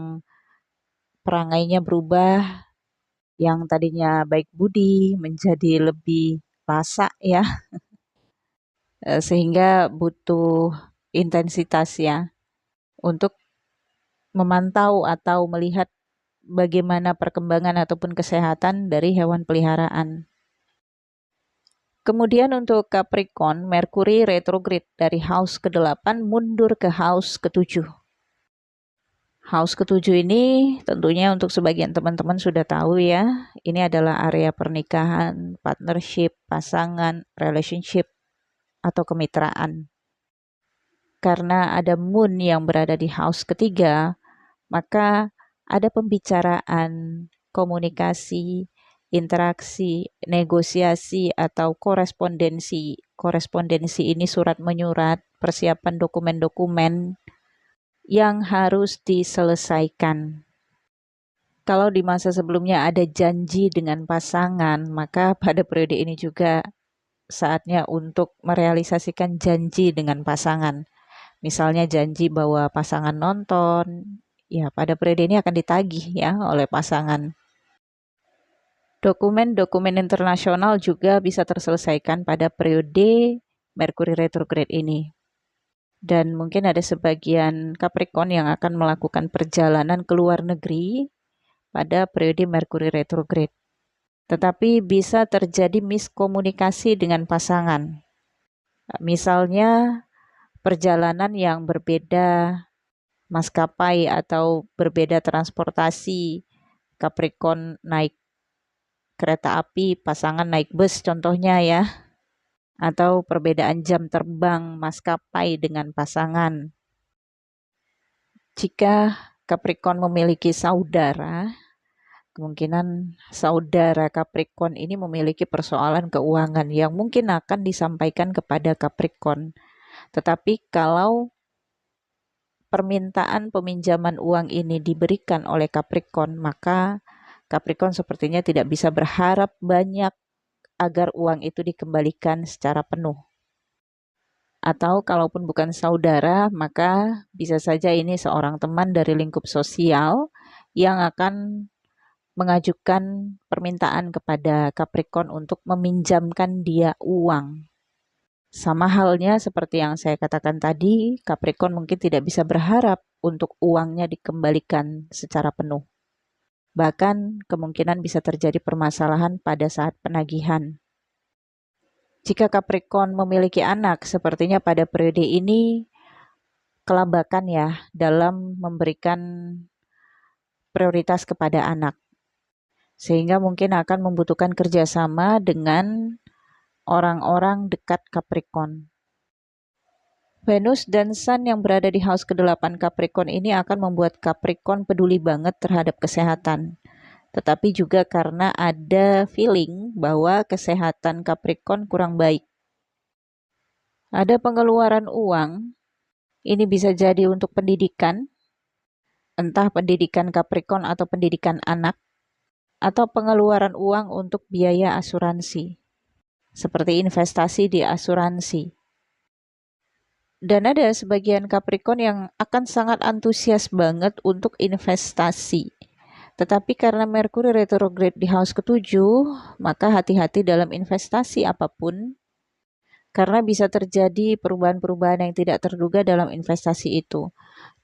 perangainya berubah, yang tadinya baik budi menjadi lebih lasak ya, sehingga butuh intensitas ya untuk memantau atau melihat bagaimana perkembangan ataupun kesehatan dari hewan peliharaan. Kemudian untuk Capricorn, Merkuri retrograde dari house ke-8 mundur ke house ke-7. House ke-7 ini tentunya untuk sebagian teman-teman sudah tahu ya, ini adalah area pernikahan, partnership, pasangan, relationship, atau kemitraan. Karena ada moon yang berada di house ketiga, maka ada pembicaraan, komunikasi, interaksi, negosiasi, atau korespondensi. Korespondensi ini surat menyurat, persiapan dokumen-dokumen yang harus diselesaikan. Kalau di masa sebelumnya ada janji dengan pasangan, maka pada periode ini juga saatnya untuk merealisasikan janji dengan pasangan. Misalnya janji bahwa pasangan nonton, ya pada periode ini akan ditagih ya oleh pasangan. Dokumen-dokumen internasional juga bisa terselesaikan pada periode Merkuri retrograde ini. Dan mungkin ada sebagian Capricorn yang akan melakukan perjalanan ke luar negeri pada periode Merkuri retrograde. Tetapi bisa terjadi miskomunikasi dengan pasangan. Misalnya perjalanan yang berbeda maskapai atau berbeda transportasi. Capricorn naik kereta api, pasangan naik bus contohnya ya. Atau perbedaan jam terbang maskapai dengan pasangan. Jika Capricorn memiliki saudara, kemungkinan saudara Capricorn ini memiliki persoalan keuangan yang mungkin akan disampaikan kepada Capricorn. Tetapi kalau permintaan peminjaman uang ini diberikan oleh Capricorn, maka Capricorn sepertinya tidak bisa berharap banyak agar uang itu dikembalikan secara penuh. Atau kalaupun bukan saudara, maka bisa saja ini seorang teman dari lingkup sosial yang akan mengajukan permintaan kepada Capricorn untuk meminjamkan dia uang. Sama halnya seperti yang saya katakan tadi, Capricorn mungkin tidak bisa berharap untuk uangnya dikembalikan secara penuh. Bahkan kemungkinan bisa terjadi permasalahan pada saat penagihan. Jika Capricorn memiliki anak, sepertinya pada periode ini kelabakan ya dalam memberikan prioritas kepada anak. Sehingga mungkin akan membutuhkan kerjasama dengan orang-orang dekat Capricorn. Venus dan Sun yang berada di house ke-8 Capricorn ini akan membuat Capricorn peduli banget terhadap kesehatan. Tetapi juga karena ada feeling bahwa kesehatan Capricorn kurang baik. Ada pengeluaran uang, ini bisa jadi untuk pendidikan, entah pendidikan Capricorn atau pendidikan anak, atau pengeluaran uang untuk biaya asuransi, seperti investasi di asuransi. Dan ada sebagian Capricorn yang akan sangat antusias banget untuk investasi. Tetapi karena Merkuri retrograde di house ke-7, maka hati-hati dalam investasi apapun. Karena bisa terjadi perubahan-perubahan yang tidak terduga dalam investasi itu.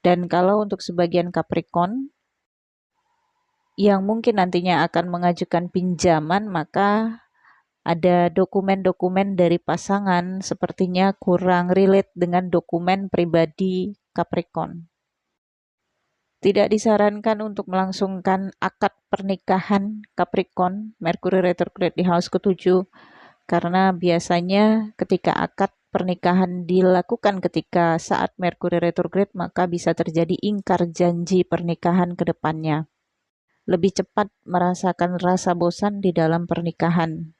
Dan kalau untuk sebagian Capricorn yang mungkin nantinya akan mengajukan pinjaman, maka ada dokumen-dokumen dari pasangan sepertinya kurang relate dengan dokumen pribadi Capricorn. Tidak disarankan untuk melangsungkan akad pernikahan Capricorn, Merkuri retrograde di house ke-7, karena biasanya ketika akad pernikahan dilakukan ketika saat Merkuri retrograde, maka bisa terjadi ingkar janji pernikahan ke depannya. Lebih cepat merasakan rasa bosan di dalam pernikahan.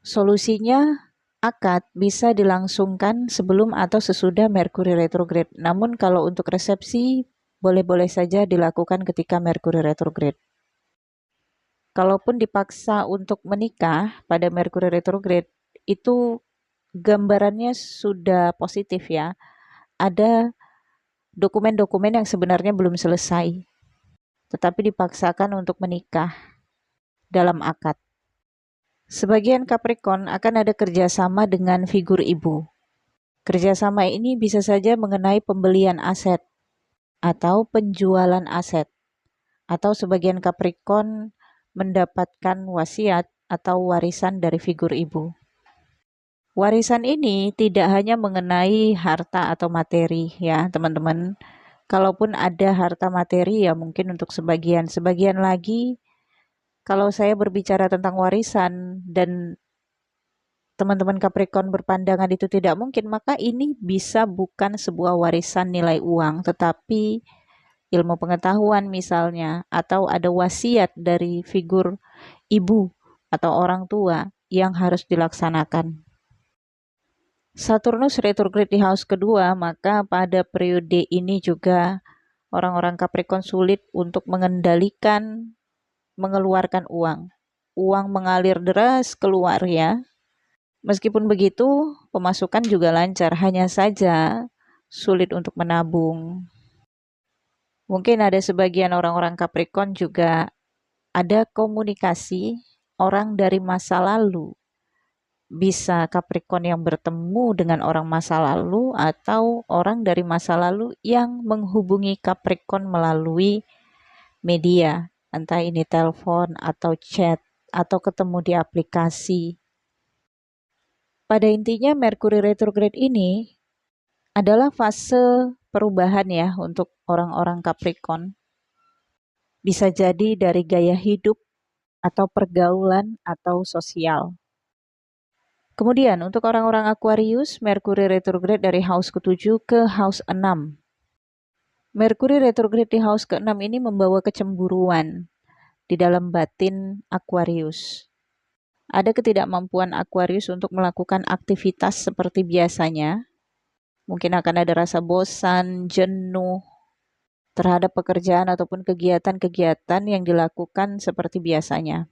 Solusinya, akad bisa dilangsungkan sebelum atau sesudah Merkuri retrograde. Namun kalau untuk resepsi, boleh-boleh saja dilakukan ketika Merkuri retrograde. Kalaupun dipaksa untuk menikah pada Merkuri retrograde, itu gambarannya sudah positif ya. Ada dokumen-dokumen yang sebenarnya belum selesai, tetapi dipaksakan untuk menikah dalam akad. Sebagian Capricorn akan ada kerjasama dengan figur ibu. Kerjasama ini bisa saja mengenai pembelian aset atau penjualan aset, atau sebagian Capricorn mendapatkan wasiat atau warisan dari figur ibu. Warisan ini tidak hanya mengenai harta atau materi ya teman-teman. Kalaupun ada harta materi ya mungkin untuk sebagian lagi. Kalau saya berbicara tentang warisan dan teman-teman Capricorn berpandangan itu tidak mungkin, maka ini bisa bukan sebuah warisan nilai uang, tetapi ilmu pengetahuan misalnya, atau ada wasiat dari figur ibu atau orang tua yang harus dilaksanakan. Saturnus retrograde di house kedua, maka pada periode ini juga orang-orang Capricorn sulit untuk mengeluarkan uang. Uang mengalir deras keluar ya. Meskipun begitu, pemasukan juga lancar, hanya saja sulit untuk menabung. Mungkin ada sebagian orang-orang Capricorn juga ada komunikasi orang dari masa lalu. Bisa Capricorn yang bertemu dengan orang masa lalu atau orang dari masa lalu yang menghubungi Capricorn melalui media, entah ini telepon atau chat atau ketemu di aplikasi. Pada intinya Merkuri retrograde ini adalah fase perubahan ya untuk orang-orang Capricorn. Bisa jadi dari gaya hidup atau pergaulan atau sosial. Kemudian untuk orang-orang Aquarius, Merkuri retrograde dari house ke-7 ke house 6. Merkuri retrograde di house ke-6 ini membawa kecemburuan di dalam batin Aquarius. Ada ketidakmampuan Aquarius untuk melakukan aktivitas seperti biasanya. Mungkin akan ada rasa bosan, jenuh terhadap pekerjaan ataupun kegiatan-kegiatan yang dilakukan seperti biasanya.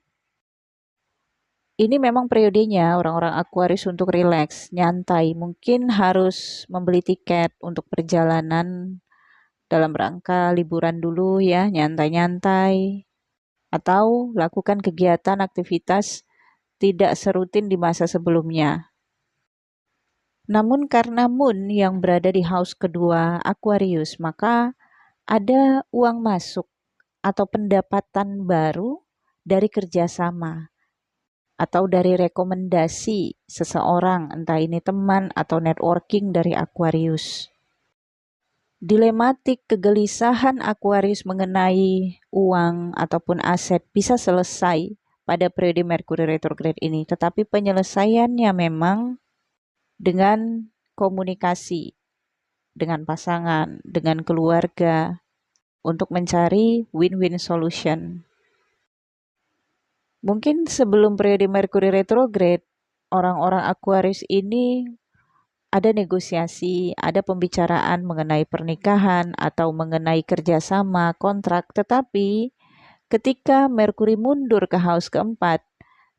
Ini memang periodenya orang-orang Aquarius untuk rileks, nyantai. Mungkin harus membeli tiket untuk perjalanan dalam rangka liburan dulu ya, nyantai-nyantai. Atau lakukan kegiatan aktivitas tidak serutin di masa sebelumnya. Namun karena Moon yang berada di house kedua Aquarius, maka ada uang masuk atau pendapatan baru dari kerjasama atau dari rekomendasi seseorang, entah ini teman atau networking dari Aquarius. Dilematik kegelisahan Aquarius mengenai uang ataupun aset bisa selesai pada periode Merkuri retrograde ini, tetapi penyelesaiannya memang dengan komunikasi dengan pasangan, dengan keluarga, untuk mencari win-win solution. Mungkin sebelum periode Merkuri retrograde, orang-orang Aquarius ini ada negosiasi, ada pembicaraan mengenai pernikahan atau mengenai kerjasama, kontrak, tetapi ketika Merkuri mundur ke house keempat,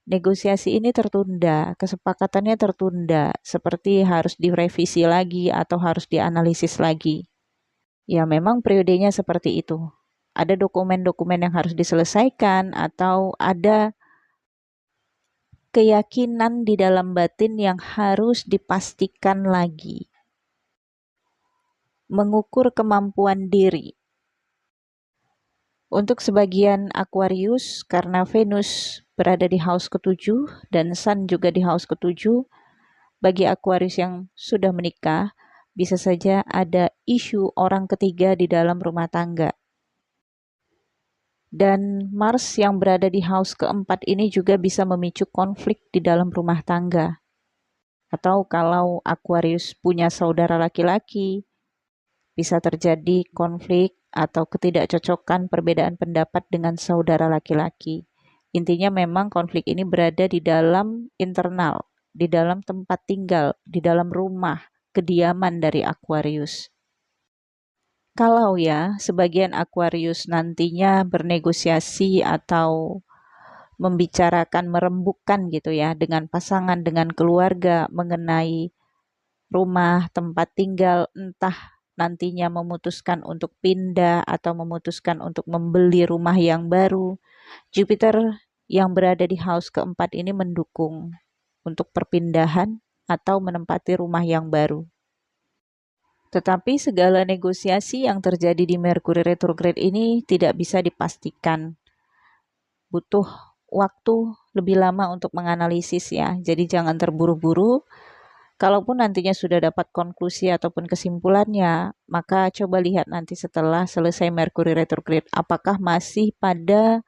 negosiasi ini tertunda, kesepakatannya tertunda, seperti harus direvisi lagi atau harus dianalisis lagi. Ya memang periodenya seperti itu. Ada dokumen-dokumen yang harus diselesaikan atau ada keyakinan di dalam batin yang harus dipastikan lagi. Mengukur kemampuan diri. Untuk sebagian Aquarius, karena Venus berada di house ke-7 dan Sun juga di house ke-7, bagi Aquarius yang sudah menikah, bisa saja ada isu orang ketiga di dalam rumah tangga. Dan Mars yang berada di house ke-4 ini juga bisa memicu konflik di dalam rumah tangga. Atau kalau Aquarius punya saudara laki-laki, bisa terjadi konflik atau ketidakcocokan perbedaan pendapat dengan saudara laki-laki. Intinya memang konflik ini berada di dalam internal, di dalam tempat tinggal, di dalam rumah, kediaman dari Aquarius. Kalau ya, sebagian Aquarius nantinya bernegosiasi atau membicarakan, merembukan gitu ya, dengan pasangan, dengan keluarga, mengenai rumah, tempat tinggal, entah nantinya memutuskan untuk pindah atau memutuskan untuk membeli rumah yang baru. Jupiter yang berada di house ke-4 ini mendukung untuk perpindahan atau menempati rumah yang baru. Tetapi segala negosiasi yang terjadi di Mercury retrograde ini tidak bisa dipastikan. Butuh waktu lebih lama untuk menganalisis ya. Jadi jangan terburu-buru. Kalaupun nantinya sudah dapat konklusi ataupun kesimpulannya, maka coba lihat nanti setelah selesai Mercury retrograde, apakah masih pada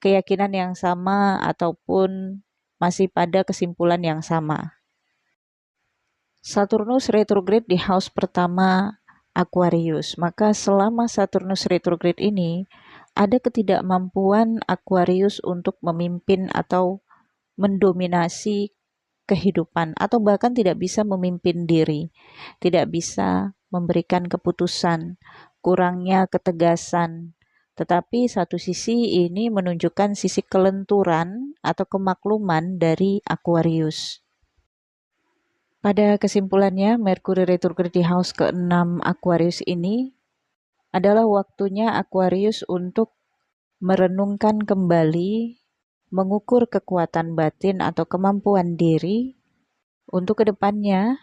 keyakinan yang sama ataupun masih pada kesimpulan yang sama. Saturnus retrograde di house pertama Aquarius, maka selama Saturnus retrograde ini ada ketidakmampuan Aquarius untuk memimpin atau mendominasi kehidupan atau bahkan tidak bisa memimpin diri, tidak bisa memberikan keputusan, kurangnya ketegasan. Tetapi satu sisi ini menunjukkan sisi kelenturan atau kemakluman dari Aquarius. Pada kesimpulannya, Mercury retrograde di house ke-6 Aquarius ini adalah waktunya Aquarius untuk merenungkan kembali, mengukur kekuatan batin atau kemampuan diri untuk kedepannya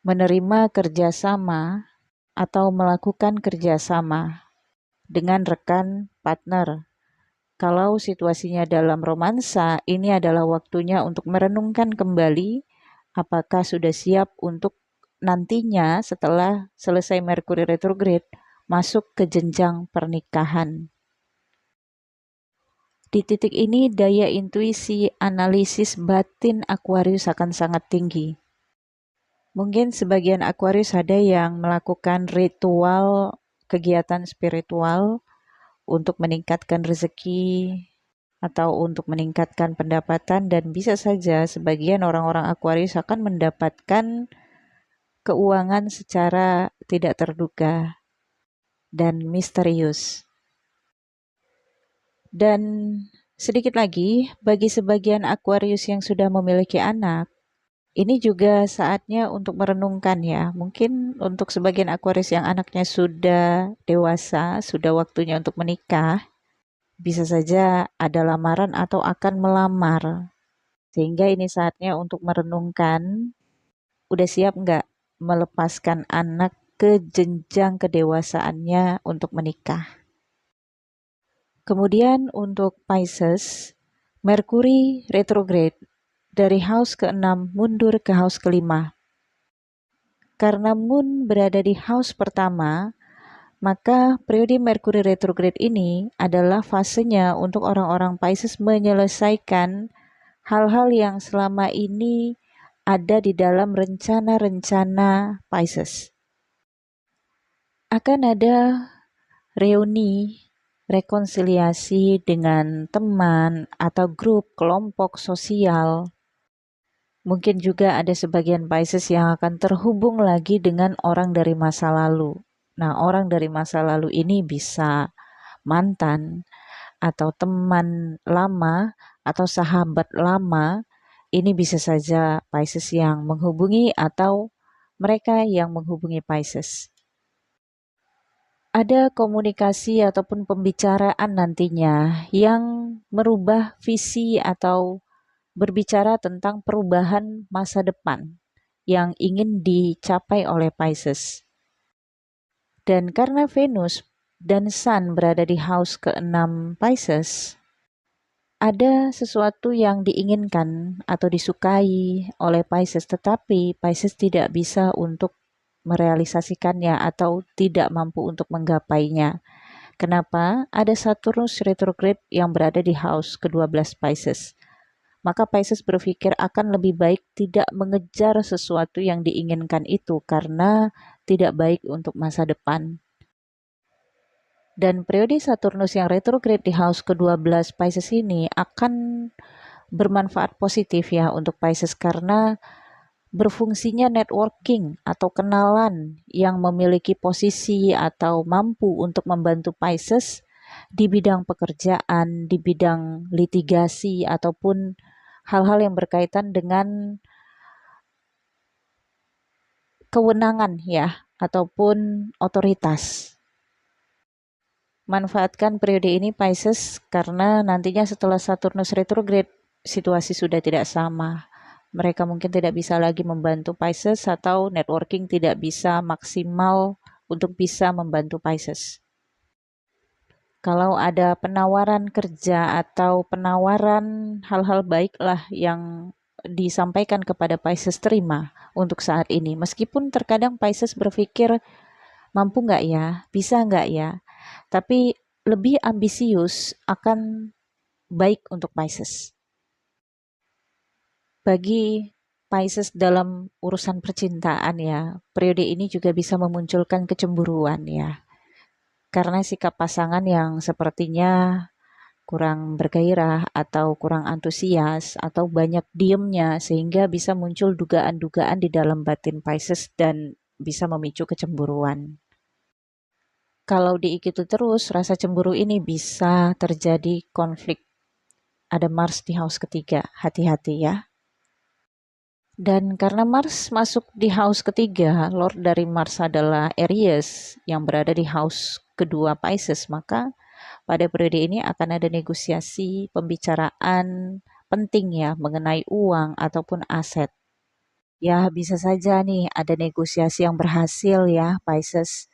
menerima kerjasama atau melakukan kerjasama dengan rekan partner. Kalau situasinya dalam romansa, ini adalah waktunya untuk merenungkan kembali apakah sudah siap untuk nantinya setelah selesai Mercury retrograde masuk ke jenjang pernikahan. Di titik ini daya intuisi analisis batin Aquarius akan sangat tinggi. Mungkin sebagian Aquarius ada yang melakukan ritual kegiatan spiritual untuk meningkatkan rezeki atau untuk meningkatkan pendapatan, dan bisa saja sebagian orang-orang Aquarius akan mendapatkan keuangan secara tidak terduga dan misterius. Dan sedikit lagi, bagi sebagian Aquarius yang sudah memiliki anak, ini juga saatnya untuk merenungkan ya. Mungkin untuk sebagian Aquarius yang anaknya sudah dewasa, sudah waktunya untuk menikah, bisa saja ada lamaran atau akan melamar. Sehingga ini saatnya untuk merenungkan, udah siap nggak melepaskan anak ke jenjang kedewasaannya untuk menikah. Kemudian untuk Pisces, Mercury retrograde dari house ke-6 mundur ke house ke-5. Karena Moon berada di house pertama, maka periode Mercury retrograde ini adalah fasenya untuk orang-orang Pisces menyelesaikan hal-hal yang selama ini ada di dalam rencana-rencana Pisces. Akan ada reuni, rekonsiliasi dengan teman atau grup, kelompok sosial. Mungkin juga ada sebagian Pisces yang akan terhubung lagi dengan orang dari masa lalu. Nah, orang dari masa lalu ini bisa mantan atau teman lama atau sahabat lama. Ini bisa saja Pisces yang menghubungi atau mereka yang menghubungi Pisces. Ada komunikasi ataupun pembicaraan nantinya yang merubah visi atau berbicara tentang perubahan masa depan yang ingin dicapai oleh Pisces. Dan karena Venus dan Sun berada di house ke-6 Pisces, ada sesuatu yang diinginkan atau disukai oleh Pisces, tetapi Pisces tidak bisa untuk merealisasikannya atau tidak mampu untuk menggapainya. Kenapa? Ada Saturnus retrograde yang berada di house ke-12 Pisces. Maka Pisces berpikir akan lebih baik tidak mengejar sesuatu yang diinginkan itu karena tidak baik untuk masa depan. Dan periode Saturnus yang retrograde di house ke-12 Pisces ini akan bermanfaat positif ya untuk Pisces karena berfungsinya networking atau kenalan yang memiliki posisi atau mampu untuk membantu Pisces di bidang pekerjaan, di bidang litigasi, ataupun hal-hal yang berkaitan dengan kewenangan ya, ataupun otoritas. Manfaatkan periode ini Pisces karena nantinya setelah Saturnus retrograde situasi sudah tidak sama. Mereka mungkin tidak bisa lagi membantu Pisces atau networking tidak bisa maksimal untuk bisa membantu Pisces. Kalau ada penawaran kerja atau penawaran hal-hal baiklah yang disampaikan kepada Pisces, terima untuk saat ini. Meskipun terkadang Pisces berpikir mampu nggak ya, bisa nggak ya, tapi lebih ambisius akan baik untuk Pisces. Bagi Pisces dalam urusan percintaan ya, periode ini juga bisa memunculkan kecemburuan ya. Karena sikap pasangan yang sepertinya kurang bergairah atau kurang antusias atau banyak diemnya sehingga bisa muncul dugaan-dugaan di dalam batin Pisces dan bisa memicu kecemburuan. Kalau diikuti terus, rasa cemburu ini bisa terjadi konflik. Ada Mars di house ketiga, hati-hati ya. Dan karena Mars masuk di house ketiga, Lord dari Mars adalah Aries yang berada di house kedua Pisces, maka pada periode ini akan ada negosiasi, pembicaraan penting ya mengenai uang ataupun aset. Ya, bisa saja nih ada negosiasi yang berhasil ya Pisces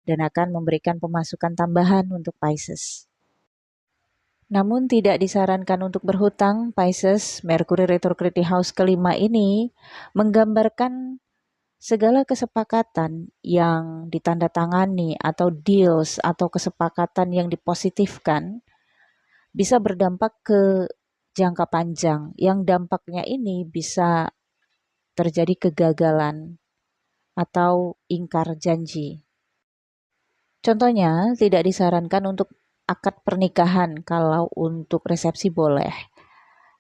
dan akan memberikan pemasukan tambahan untuk Pisces. Namun tidak disarankan untuk berhutang, Pisces. Merkuri retrograde di house kelima ini menggambarkan segala kesepakatan yang ditandatangani atau deals atau kesepakatan yang dipositifkan bisa berdampak ke jangka panjang, yang dampaknya ini bisa terjadi kegagalan atau ingkar janji. Contohnya, tidak disarankan untuk akad pernikahan, kalau untuk resepsi boleh.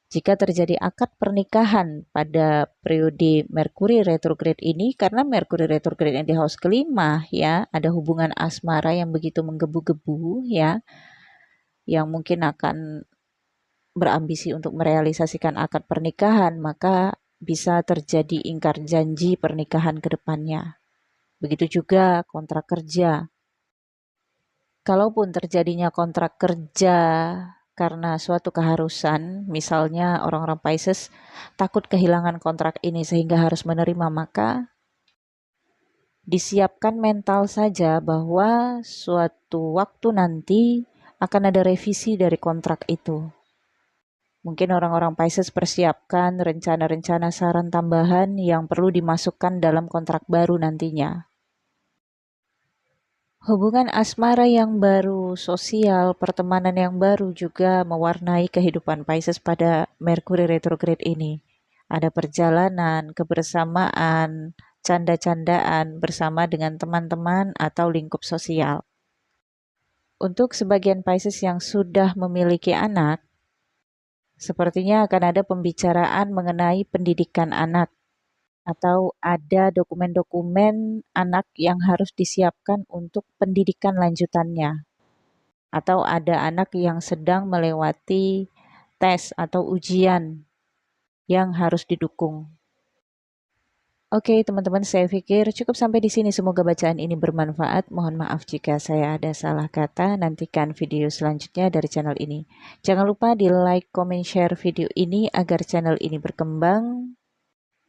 Jika terjadi akad pernikahan pada periode Merkuri retrograde ini, karena Merkuri retrograde yang di house kelima ya, ada hubungan asmara yang begitu menggebu-gebu ya, yang mungkin akan berambisi untuk merealisasikan akad pernikahan, maka bisa terjadi ingkar janji pernikahan ke depannya. Begitu juga kontrak kerja. Kalaupun terjadinya kontrak kerja karena suatu keharusan, misalnya orang-orang Pisces takut kehilangan kontrak ini sehingga harus menerima, maka disiapkan mental saja bahwa suatu waktu nanti akan ada revisi dari kontrak itu. Mungkin orang-orang Pisces persiapkan rencana-rencana saran tambahan yang perlu dimasukkan dalam kontrak baru nantinya. Hubungan asmara yang baru, sosial, pertemanan yang baru juga mewarnai kehidupan Pisces pada Merkuri retrograde ini. Ada perjalanan, kebersamaan, canda-candaan bersama dengan teman-teman atau lingkup sosial. Untuk sebagian Pisces yang sudah memiliki anak, sepertinya akan ada pembicaraan mengenai pendidikan anak atau ada dokumen-dokumen anak yang harus disiapkan untuk pendidikan lanjutannya. Atau ada anak yang sedang melewati tes atau ujian yang harus didukung. Oke, teman-teman, saya pikir cukup sampai di sini. Semoga bacaan ini bermanfaat. Mohon maaf jika saya ada salah kata. Nantikan video selanjutnya dari channel ini. Jangan lupa di like, comment, share video ini agar channel ini berkembang.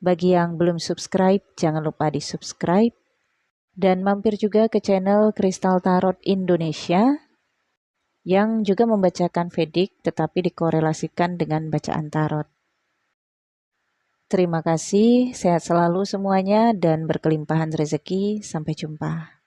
Bagi yang belum subscribe, jangan lupa di subscribe. Dan mampir juga ke channel Kristal Tarot Indonesia yang juga membacakan Vedic tetapi dikorelasikan dengan bacaan tarot. Terima kasih, sehat selalu semuanya dan berkelimpahan rezeki. Sampai jumpa.